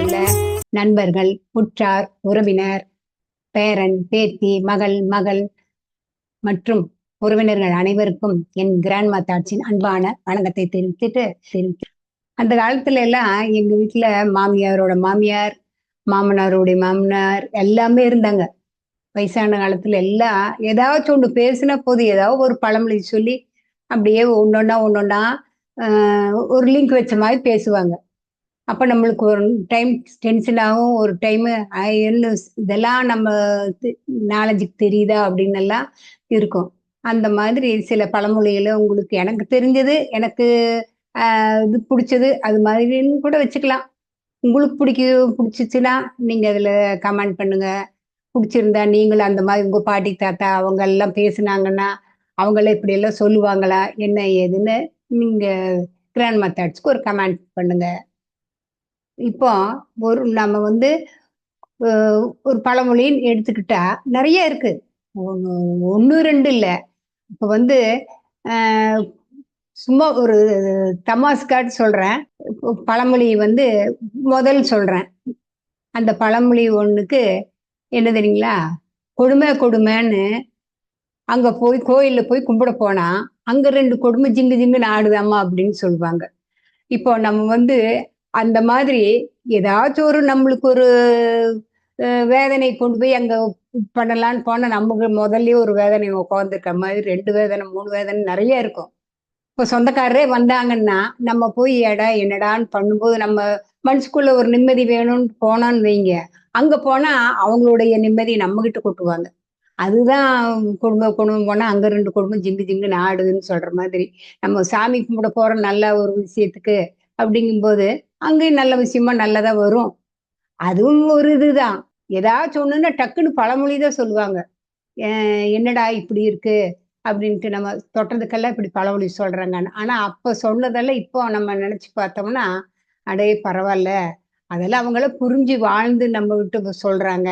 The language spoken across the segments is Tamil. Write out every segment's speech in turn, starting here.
உள்ள நண்பர்கள், உற்றார், உறவினர், பேரன், பேத்தி, மகள் மற்றும் உறவினர்கள் அனைவருக்கும் என் கிராண்ட்மா தாட்சின் அன்பான வணக்கத்தை தெரிவித்து அந்த காலத்துல எல்லாம் எங்க வீட்டுல மாமியாரோட மாமியார், மாமனாரோடைய மாமனார் எல்லாமே இருந்தாங்க. வயசான காலத்துல எல்லாம் ஏதாச்சும் ஒண்ணு பேசின போது ஏதாவது ஒரு பழமொழி சொல்லி அப்படியே ஒன்னொன்னா ஒரு லிங்க் வச்ச மாதிரி பேசுவாங்க. அப்ப நம்மளுக்கு ஒரு டைம் டென்ஷன் ஆகும், ஒரு டைம் என்ன இதெல்லாம் நம்ம நாலேஜுக்கு தெரியுதா அப்படின்னு எல்லாம் இருக்கும். அந்த மாதிரி சில பழமொழிகளை உங்களுக்கு எனக்கு தெரிஞ்சது, எனக்கு இது பிடிச்சது அது மாதிரின்னு கூட வச்சுக்கலாம். உங்களுக்கு பிடிச்சிச்சுன்னா நீங்க அதுல கமெண்ட் பண்ணுங்க. பிடிச்சிருந்தா நீங்களும் அந்த மாதிரி உங்க பாட்டி தாத்தா அவங்க எல்லாம் பேசுனாங்கன்னா அவங்கள இப்படி எல்லாம் சொல்லுவாங்களா என்ன ஏதுன்னு நீங்க கிராண்ட் மெத்தட்ஸ்க்கு ஒரு கமெண்ட் பண்ணுங்க. இப்போ நம்ம வந்து ஒரு பழமொழின்னு எடுத்துக்கிட்டா நிறைய இருக்கு. ஒண்ணு ரெண்டு இல்ல. இப்ப வந்து சும்மா ஒரு தமாஸ்காட்டு சொல்றேன். பழமொழி வந்து முதல் சொல்றேன். அந்த பழமொழி ஒண்ணுக்கு என்ன தெரியுங்களா? கொடுமைன்னு அங்க போய் கோயில்ல போய் கும்பிட போனா அங்க ரெண்டு கொடுமை ஜிங்கு ஜிங்குன்னு ஆடுதாம்மா அப்படின்னு சொல்லுவாங்க. இப்போ நம்ம வந்து அந்த மாதிரி ஏதாச்சும் ஒரு நம்மளுக்கு ஒரு வேதனை கொண்டு போய் அங்க பண்ணலான்னு போனா நமக்கு முதல்லயே ஒரு வேதனை உட்காந்துருக்க மாதிரி 2 வேதனை 3 வேதனை நிறைய இருக்கும். இப்போ சொந்தக்காரரே வந்தாங்கன்னா நம்ம போய் என்னடான்னு பண்ணும்போது நம்ம மனசுக்குள்ள ஒரு நிம்மதி வேணும்னு போனோன்னு வைங்க, அங்க போனா அவங்களுடைய நிம்மதி நம்ம கிட்ட கொட்டுவாங்க. அதுதான் குடும்பம் போனா அங்க 2 குடும்பம் ஜிங்கு ஜிங்குன்னு ஆடுதுன்னு சொல்ற மாதிரி. நம்ம சாமி கும்பிட போறோம் நல்ல ஒரு விஷயத்துக்கு அப்படிங்கும்போது அங்கேயும் நல்ல விஷயமா நல்லதா வரும். அதுவும் ஒரு இதுதான். ஏதாச்சும் ஒண்ணுன்னா டக்குன்னு பழமொழி தான் சொல்லுவாங்க. என்னடா இப்படி இருக்கு அப்படின்ட்டு நம்ம தொட்டதுக்கெல்லாம் இப்படி பழமொழி சொல்றாங்கன்னு. ஆனா அப்ப சொன்னதெல்லாம் இப்போ நம்ம நினைச்சு பார்த்தோம்னா, அடே பரவாயில்ல. அதெல்லாம் அவங்கள புரிஞ்சு வாழ்ந்து நம்ம விட்டு சொல்றாங்க.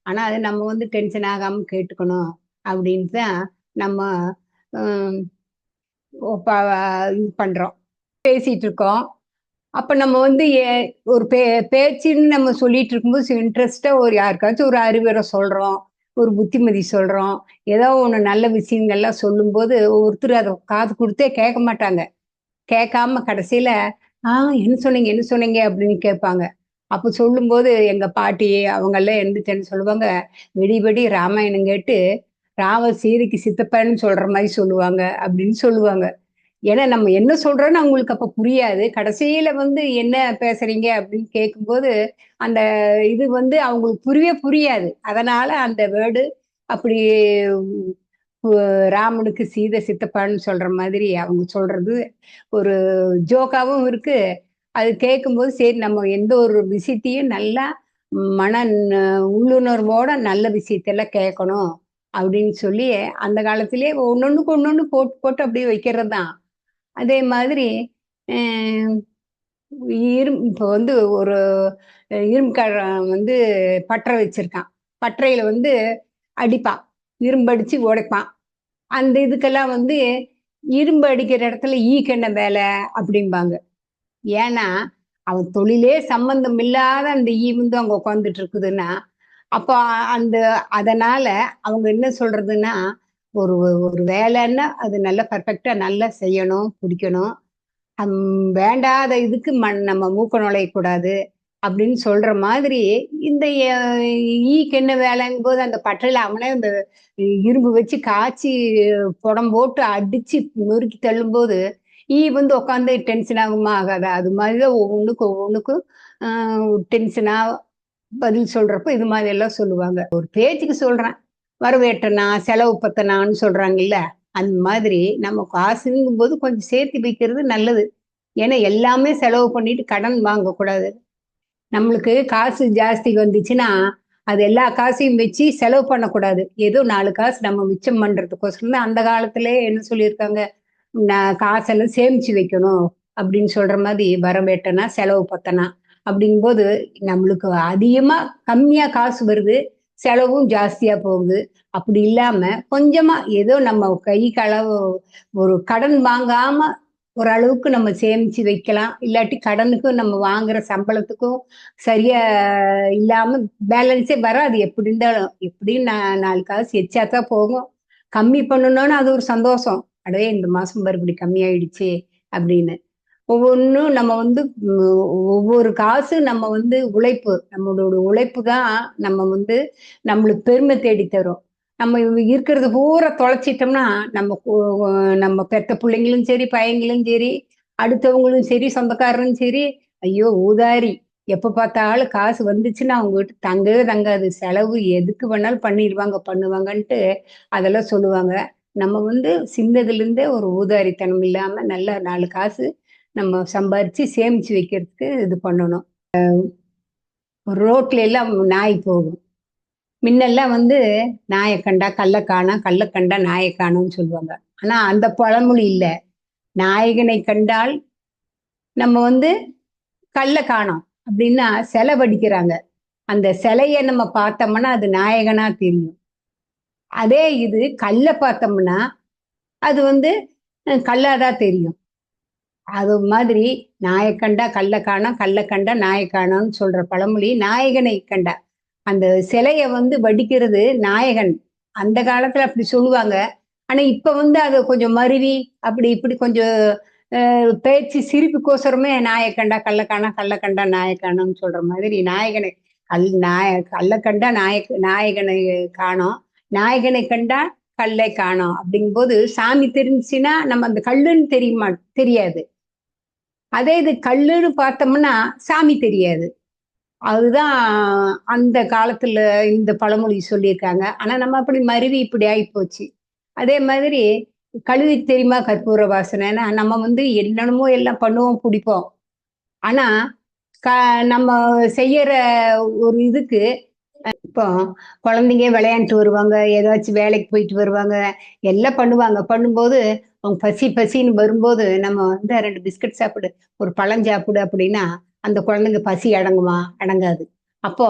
ஆனா அது நம்ம வந்து டென்ஷன் ஆகாம கேட்டுக்கணும் அப்படின்னு தான் நம்ம ஹம், இது பண்றோம், பேசிட்டு இருக்கோம். அப்ப நம்ம வந்து ஒரு பேச்சுன்னு நம்ம சொல்லிட்டு இருக்கும்போது இன்ட்ரெஸ்டா ஒரு யாருக்காச்சும் ஒரு அறிவுரை சொல்றோம், ஒரு புத்திமதி சொல்றோம், ஏதோ ஒண்ணு நல்ல விஷயங்கள்லாம் சொல்லும்போது ஒருத்தர் அதை காது கொடுத்தே கேட்க மாட்டாங்க. கேட்காம கடைசியில என்ன சொன்னீங்க அப்படின்னு கேட்பாங்க. அப்ப சொல்லும்போது எங்க பாட்டி அவங்க எல்லாம் எந்திரிச்சேன்னு சொல்லுவாங்க, வெடி ராமாயணம் கேட்டு ராமர் சீதைக்கு சித்தப்பன்னு சொல்ற மாதிரி சொல்லுவாங்க அப்படின்னு சொல்லுவாங்க. ஏன்னா நம்ம என்ன சொல்றோம்னு அவங்களுக்கு அப்ப புரியாது. கடைசியில வந்து என்ன பேசுறீங்க அப்படின்னு கேட்கும்போது, அந்த இது வந்து அவங்களுக்கு புரியாது. அதனால அந்த வேர்டு அப்படி ராமனுக்கு சீதை சித்தப்பான்னு சொல்ற மாதிரி அவங்க சொல்றது ஒரு ஜோக்காவும் இருக்கு. அது கேட்கும்போது சரி நம்ம எந்த ஒரு விஷயத்தையும் நல்லா மன உள்ளுணர்வோட நல்ல விஷயத்தெல்லாம் கேட்கணும் அப்படின்னு சொல்லி அந்த காலத்திலேயே ஒன்னொன்னுக்கு ஒன்னொன்னு போட்டு போட்டு அப்படியே வைக்கிறது தான். அதே மாதிரி இப்போ வந்து ஒரு இரும்புக்காரன் வந்து பட்டறை வச்சிருக்கான். பட்டறையில வந்து அடிப்பான், இரும்படிச்சு உடைப்பான். அந்த இதுக்கெல்லாம் வந்து இரும்பு அடிக்கிற இடத்துல ஈக்கு என்ன வேலை அப்படிம்பாங்க. ஏன்னா அவன் தொழிலே சம்பந்தம் இல்லாத அந்த ஈ வந்து அங்க உட்காந்துட்டு இருக்குதுன்னா அப்போ அந்த அதனால அவங்க என்ன சொல்றதுன்னா ஒரு ஒரு வேலைன்னா அது நல்லா பர்ஃபெக்டா நல்லா செய்யணும், பிடிக்கணும். வேண்டாத இதுக்கு நம்ம மூக்க நுழையக்கூடாது அப்படின்னு சொல்ற மாதிரி இந்த ஈக்கு என்ன வேலைங்கும் போது அந்த பட்டறையில அவனே இந்த இரும்பு வச்சு காய்ச்சி புடம் போட்டு அடிச்சு நொறுக்கி தள்ளும்போது ஈ வந்து உட்காந்து டென்ஷன் ஆகுமா ஆகாதா? அது மாதிரிதான் ஒவ்வொன்றுக்கும் டென்ஷனா பதில் சொல்றப்ப இது மாதிரி எல்லாம் சொல்லுவாங்க. ஒரு பேச்சுக்கு சொல்றேன். வரவேற்றனா செலவு பத்தனான்னு சொல்றாங்கல்ல, அந்த மாதிரி நம்ம காசுங்கும் போது கொஞ்சம் சேர்த்து வைக்கிறது நல்லது. ஏன்னா எல்லாமே செலவு பண்ணிட்டு கடன் வாங்கக்கூடாது. நம்மளுக்கு காசு ஜாஸ்தி வந்துச்சுன்னா அது எல்லா காசையும் வச்சு செலவு பண்ணக்கூடாது. ஏதோ 4 காசு நம்ம மிச்சம் பண்றதுக்கோசரம் தான் அந்த காலத்திலே என்ன சொல்லியிருக்காங்க, காசெல்லாம் சேமிச்சு வைக்கணும் அப்படின்னு சொல்ற மாதிரி வரவேட்டனா செலவு பத்தனா அப்படிங்கும்போது நம்மளுக்கு அதிகமா கம்மியா காசு வருது, செலவும் ஜாஸ்தியா போகுது. அப்படி இல்லாம கொஞ்சமா ஏதோ நம்ம கை களவு ஒரு கடன் வாங்காம ஓரளவுக்கு நம்ம சேமிச்சு வைக்கலாம். இல்லாட்டி கடனுக்கும் நம்ம வாங்குற சம்பளத்துக்கும் சரியா இல்லாம பேலன்ஸே வராது எப்படி இருந்தாலும். எப்படியும் 4 காசு எச்சா தான் போகும். கம்மி பண்ணணும்னு அது ஒரு சந்தோஷம். அடே இந்த மாசம் பாரு இப்படி கம்மியாயிடுச்சு அப்படின்னு. ஒவ்வொன்னும் நம்ம வந்து ஒவ்வொரு காசு நம்ம வந்து உழைப்பு. நம்மளோட உழைப்பு தான் நம்ம வந்து நம்மளுக்கு பெருமை தேடி தரும். நம்ம இருக்கிறது பூரா தொலைச்சிட்டோம்னா, நம்ம நம்ம பெத்த பிள்ளைங்களும் சரி, பையங்களும் சரி, அடுத்தவங்களும் சரி, சொந்தக்காரரும் சரி, ஐயோ! ஊதாரி. எப்ப பார்த்தாலும் காசு வந்துச்சுன்னா அவங்க வீட்டு தங்கவே தங்காது. செலவு எதுக்கு வேணாலும் பண்ணிருவாங்க, பண்ணுவாங்கன்ட்டு அதெல்லாம் சொல்லுவாங்க. நம்ம வந்து சின்னதுலேருந்தே ஒரு ஊதாரித்தனம் இல்லாம நல்லா 4 காசு நம்ம சம்பாரிச்சு சேமிச்சு வைக்கிறதுக்கு இது பண்ணணும். ரோட்ல எல்லாம் நாய் போகும். முன்னெல்லாம் வந்து நாயை கண்டா கல்ல காணோம், கல்ல கண்டா நாயை காணோம்னு சொல்லுவாங்க. ஆனா அந்த பழமொழி இல்ல. நாயகனை கண்டால் நம்ம வந்து கல்ல காணோம் அப்படின்னா சிலை வடிக்கிறாங்க. அந்த சிலைய நம்ம பார்த்தோம்னா அது நாயகனா தெரியும். அதே இது கல்ல பார்த்தோம்னா அது வந்து கல்லாதான் தெரியும். அது மாதிரி நாயை கண்டா கல்ல காணோம், கல்ல கண்டா நாயை காணோம்னு சொல்ற பழமொழி நாயகனை கண்டா. அந்த சிலைய வந்து வடிக்கிறது நாயகன். அந்த காலத்துல அப்படி சொல்லுவாங்க. ஆனா இப்ப வந்து அது கொஞ்சம் மருவி அப்படி இப்படி கொஞ்சம் பேச்சு சிரிப்புக்கோசரமே நாயை கண்டா கல்ல காணோம், கல்ல கண்டா நாயை காணோம்னு சொல்ற மாதிரி நாயகனை கல்ல கண்டா நாயகனை காணோம், நாயகனை கண்டா கல்லை காணோம் அப்படிங்கும்போது சாமி தெரிஞ்சுச்சுன்னா நம்ம அந்த கல்லுன்னு தெரியாது. அதே இது கல்லுன்னு பார்த்தோம்னா சாமி தெரியாது. அதுதான் அந்த காலத்துல இந்த பழமொழி சொல்லியிருக்காங்க. ஆனா நம்ம அப்படி மருவி இப்படி ஆயிப்போச்சு. அதே மாதிரி கழுதைக்கு தெரியுமா கற்பூர வாசனைன்னா, நம்ம வந்து என்னென்னமோ எல்லாம் பண்ணுவோம், பிடிப்போம். ஆனா க நம்ம செய்யற ஒரு இதுக்கு இப்போ குழந்தைங்க விளையாண்டுட்டு வருவாங்க, ஏதாச்சும் வேலைக்கு போயிட்டு வருவாங்க, எல்லாம் பண்ணுவாங்க. பண்ணும்போது அவங்க பசி பசின்னு வரும்போது நம்ம வந்து 2 பிஸ்கட் சாப்பிடு, ஒரு பழம் சாப்பிடு அப்படின்னா, அந்த குழந்தைங்க பசி அடங்குமா? அடங்காது. அப்போ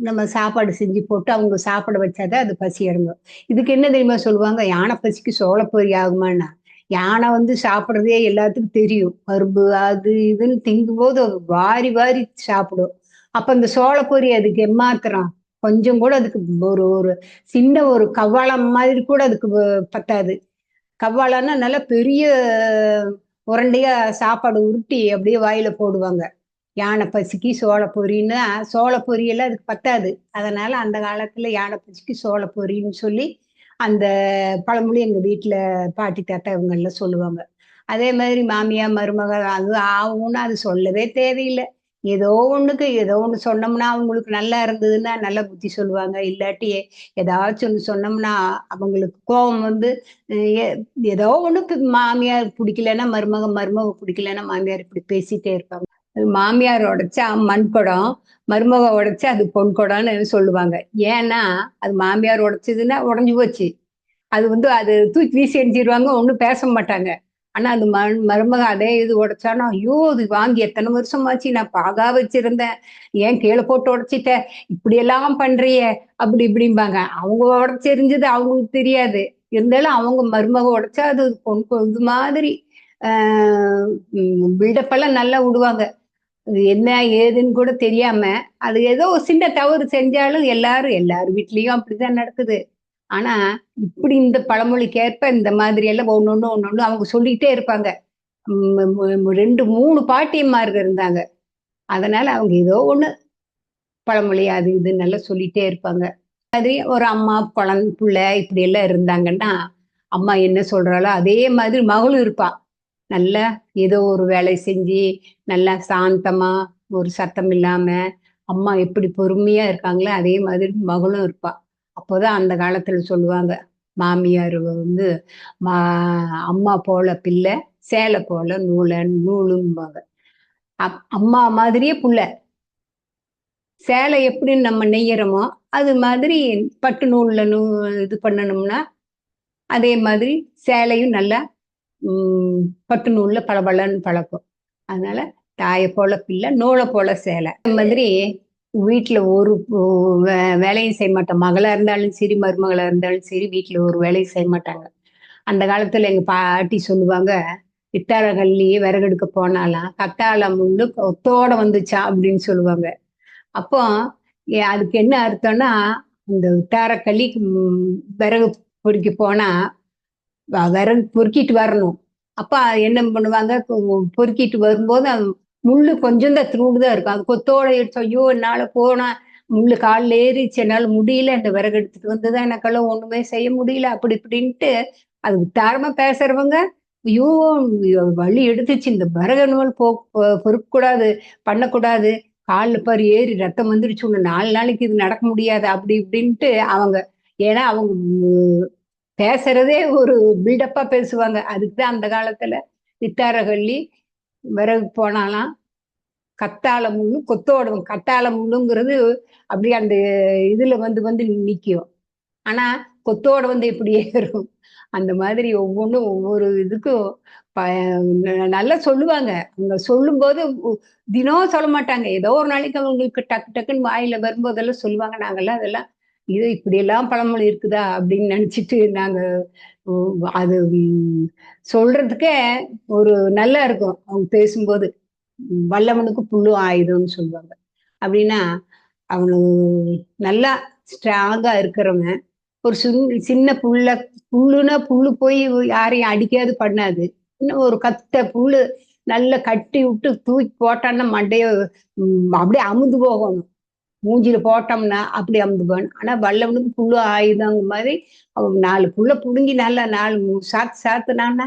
நம்ம சாப்பாடு செஞ்சு போட்டு அவங்க சாப்பிட வச்சாதான் அது பசி அடங்கும். இதுக்கு என்ன தெரியுமா சொல்லுவாங்க? யானை பசிக்கு சோளப்பொரி ஆகுமான்னா, யானை வந்து சாப்பிடுறதே எல்லாத்துக்கும் தெரியும். கரும்பு அது இதுன்னு திங்கும்போது அது வாரி வாரி சாப்பிடும். அப்ப இந்த சோளப்பொரி அதுக்கு எம்மாத்திரம்? கொஞ்சம் கூட அதுக்கு ஒரு ஒரு சின்ன ஒரு கவ்வாழம் மாதிரி கூட அதுக்கு பத்தாது. கவ்வாழன்னா நல்லா பெரிய உருண்டையா சாப்பாடு உருட்டி அப்படியே வாயில போடுவாங்க. யானை பசிக்கு சோள பொரின்னா, சோள பொரியெல்லாம் அதுக்கு பத்தாது. அதனால அந்த காலத்துல யானை பசிக்கு சோள பொரின்னு சொல்லி, அந்த பழமொழி எங்க வீட்ல பாட்டி, தாத்தா இவங்கலாம் சொல்லுவாங்க. அதே மாதிரி மாமியார், மருமக அது ஆகும்னா அது சொல்லவே தேவையில்ல. ஏதோ ஒண்ணுக்கு ஏதோ ஒண்ணு சொன்னோம்னா, அவங்களுக்கு நல்லா இருந்ததுன்னா நல்ல புத்தி சொல்லுவாங்க. இல்லாட்டி ஏதாச்சும் ஒண்ணு சொன்னோம்னா, அவங்களுக்கு கோவம் வந்து அ எ ஏதோ ஒண்ணு மாமியார் புடிக்கலன்னா மருமக, மருமக புடிக்கலன்னா மாமியார் இப்படி பேசிட்டே இருப்பாங்க. அது மாமியார் உடைச்சா மண் குடம், மருமக உடைச்சா அது பொன் குடம்னு சொல்லுவாங்க. ஏன்னா, அது மாமியார் உடைச்சதுன்னா உடைஞ்சு போச்சு. அது வந்து அது தூக்கி வீசி எறிஞ்சிருவாங்க. ஒண்ணும் பேச மாட்டாங்க. ஆனா, அது மருமக அதே இது உடைச்சான்னா, ஐயோ! இது வாங்கி எத்தன வருஷமாச்சு நான் பாகா வச்சிருந்தேன். ஏன் கீழ போட்டு உடைச்சிட்ட? இப்படியெல்லாம் பண்றியே! அப்படி இப்படிம்பாங்க. அவங்க உடைச்சு எறிஞ்சது அவங்களுக்கு தெரியாது. இருந்தாலும் அவங்க மருமக உடைச்சா அது பொன் இது மாதிரி ஆ பில்டப் எல்லாம் நல்லா விடுவாங்க. அது என்ன ஏதுன்னு கூட தெரியாம, அது ஏதோ ஒரு சின்ன தவறு செஞ்சாலும் எல்லார் வீட்லயும் அப்படிதான் நடக்குது. ஆனா, இப்படி இந்த பழமொழிக்கேற்ப இந்த மாதிரி எல்லாம் ஒண்ணொண்ணு அவங்க சொல்லிட்டே இருப்பாங்க. 2, 3 பாட்டியம்மார்கள் இருந்தாங்க. அதனால அவங்க ஏதோ ஒண்ணு பழமொழி அது இதுன்னு எல்லாம் சொல்லிட்டே இருப்பாங்க. மாதிரி ஒரு அம்மா, புள்ள இப்படி எல்லாம் இருந்தாங்கன்னா, அம்மா என்ன சொல்றாளோ அதே மாதிரி மகளும் இருப்பா. நல்லா ஏதோ ஒரு வேலை செஞ்சு, நல்லா சாந்தமா, ஒரு சத்தம் இல்லாம, அம்மா எப்படி பொறுமையா இருக்காங்களோ, அதே மாதிரி மகளும் இருப்பா. அப்போதான் அந்த காலத்துல சொல்லுவாங்க, மாமியார் வந்து மா அம்மா போல பிள்ளை, சேலை போல நூலும்பாங்க. அம்மா மாதிரியே புள்ள. சேலை எப்படி நம்ம நெய்யறோமோ, அது மாதிரி பட்டு நூல்ல இது பண்ணணும்னா, அதே மாதிரி சேலையும் நல்லா ம் பட்டு நூல்ல பளபளன்னு பழக்கும். அதனால தாய போல பிள்ளை, நூல போல சேலை. அந்த மாதிரி வீட்ல ஒரு வேலையும் செய்ய மாட்டோம். மகளா இருந்தாலும் சரி, மருமகளா இருந்தாலும் சரி, வீட்ல ஒரு வேலையும் செய்ய மாட்டாங்க. அந்த காலத்துல எங்க பாட்டி சொல்லுவாங்க, இத்தாரகள்ளி விறகெடுக்க போனாலாம் கத்தாழை முள்ளு கொத்தோட வந்துச்சா அப்படின்னு சொல்லுவாங்க. அப்போ அதுக்கு என்ன அர்த்தம்னா, இந்த இத்தாரக்களி விறகு பொறுக்கி போனா விறகு பொறுக்கிட்டு வரணும். அப்ப என்ன பண்ணுவாங்க, பொறுக்கிட்டு வரும்போது அது முள்ளு கொஞ்சம் தான் இத்துணூண்டுதான் இருக்கும். அது கொத்தோட எடுத்து, ஐயோ என்னால போனா முள்ளு காலில் ஏறிச்சு, என்னால முடியல, இந்த விறகு எடுத்துட்டு வந்துதான் எனக்கெல்லாம் ஒண்ணுமே செய்ய முடியல, அப்படி இப்படின்ட்டு அது வித்தாரமா பேசுறவங்க, ஐயோ வலி எடுத்துச்சு, இந்த விறகு நூல் பொறுக்கக்கூடாது, பண்ணக்கூடாது, காலில் பாரு ஏறி ரத்தம் வந்துருச்சு, ஒண்ணு 4 நாளைக்கு இது நடக்க முடியாது, அப்படி இப்படின்ட்டு அவங்க, ஏன்னா அவங்க பேசுறதே ஒரு பில்டப்பா பேசுவாங்க. அதுக்கு தான் அந்த காலத்துல சித்தாரகள்ளி விறகு போனாலாம் கத்தாழை முள்ளு கொத்தோடும். கத்தாழை முள்ளுங்கிறது அப்படியே அந்த இதுல வந்து வந்து நிக்கும். ஆனா கொத்தோட வந்து எப்படி ஏறும்? அந்த மாதிரி ஒவ்வொன்றும் ஒவ்வொரு இதுக்கும் ப நல்லா சொல்லுவாங்க. அவங்க சொல்லும்போது தினம் சொல்ல மாட்டாங்க. ஏதோ ஒரு நாளைக்கு அவங்களுக்கு டக்கு டக்குன்னு வாயில வரும்போதெல்லாம் சொல்லுவாங்க. நாங்கெல்லாம் அதெல்லாம் இது இப்படியெல்லாம் பழமொழி இருக்குதா அப்படின்னு நினைச்சிட்டு நாங்க அது சொல்றதுக்கே ஒரு நல்லா இருக்கும் அவங்க பேசும்போது. வல்லவனுக்கு புல்லும் ஆயுதம்னு சொல்லுவாங்க. அப்படின்னா அவனு நல்லா ஸ்ட்ராங்கா இருக்கிறவன் ஒரு சின்ன புல்லுனா புல்லு போய் யாரையும் அடிக்காது பண்ணாது. இன்னும் ஒரு கத்த புல்லு நல்லா கட்டி விட்டு தூக்கி போட்டான்னா மண்டைய அப்படியே அமுந்து போகணும். மூஞ்சில போட்டோம்னா அப்படி அமுந்து போகணும். ஆனா வல்லவனுக்கு புல்லு ஆயுதங்க மாதிரி அவன் 4 புல்ல புடுங்கி நல்லா 4 சாத்து சாத்துனான்னா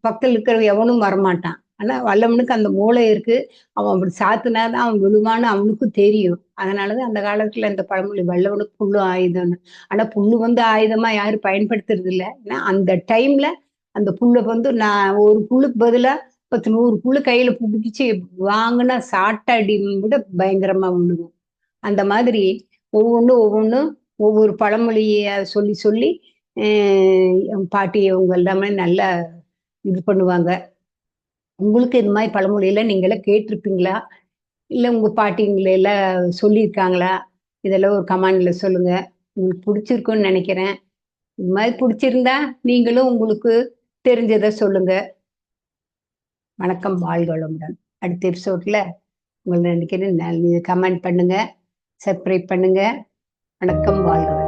பக்கத்துல இருக்கிறவன் எவனும் வரமாட்டான். ஆனா வல்லவனுக்கு அந்த மூளை இருக்கு. அவன் அப்படி சாத்துனாதான் அவன் விழுவான்னு அவனுக்கும் தெரியும். அதனாலதான் அந்த காலத்துல இந்த பழமொழி வல்லவனுக்கு புல்லு ஆயுதம்னு. ஆனா புல்லு வந்து ஆயுதமா யாரும் பயன்படுத்துறது இல்ல. ஏன்னா அந்த டைம்ல அந்த புல்ல வந்து நான் ஒரு புல்லுக்கு பதிலா 10, 100 புல்லு கையில புடிச்சு வாங்குனா சாட்ட அடி விட பயங்கரமா விழுகும். அந்த மாதிரி ஒவ்வொன்றும் ஒவ்வொரு பழமொழிய சொல்லி சொல்லி என் பாட்டி அவங்க எல்லாமே நல்லா இது பண்ணுவாங்க. உங்களுக்கு இது மாதிரி பழமொழியெல்லாம் நீங்களாம் கேட்டிருப்பீங்களா? இல்ல உங்க பாட்டிங்கள எல்லாம் சொல்லியிருக்காங்களா? இதெல்லாம் ஒரு கமெண்ட்ல சொல்லுங்க. உங்களுக்கு பிடிச்சிருக்கும்னு நினைக்கிறேன். இது மாதிரி பிடிச்சிருந்தா நீங்களும் உங்களுக்கு தெரிஞ்சதை சொல்லுங்க. வணக்கம், வாழ்க வளமுடன். அடுத்த எபிசோட்ல உங்களை நினைக்கிறேன். கமெண்ட் பண்ணுங்க, சப்ஸ்கிரைப் பண்ணுங்க. வணக்கம், வாழ்க வளமுடன்.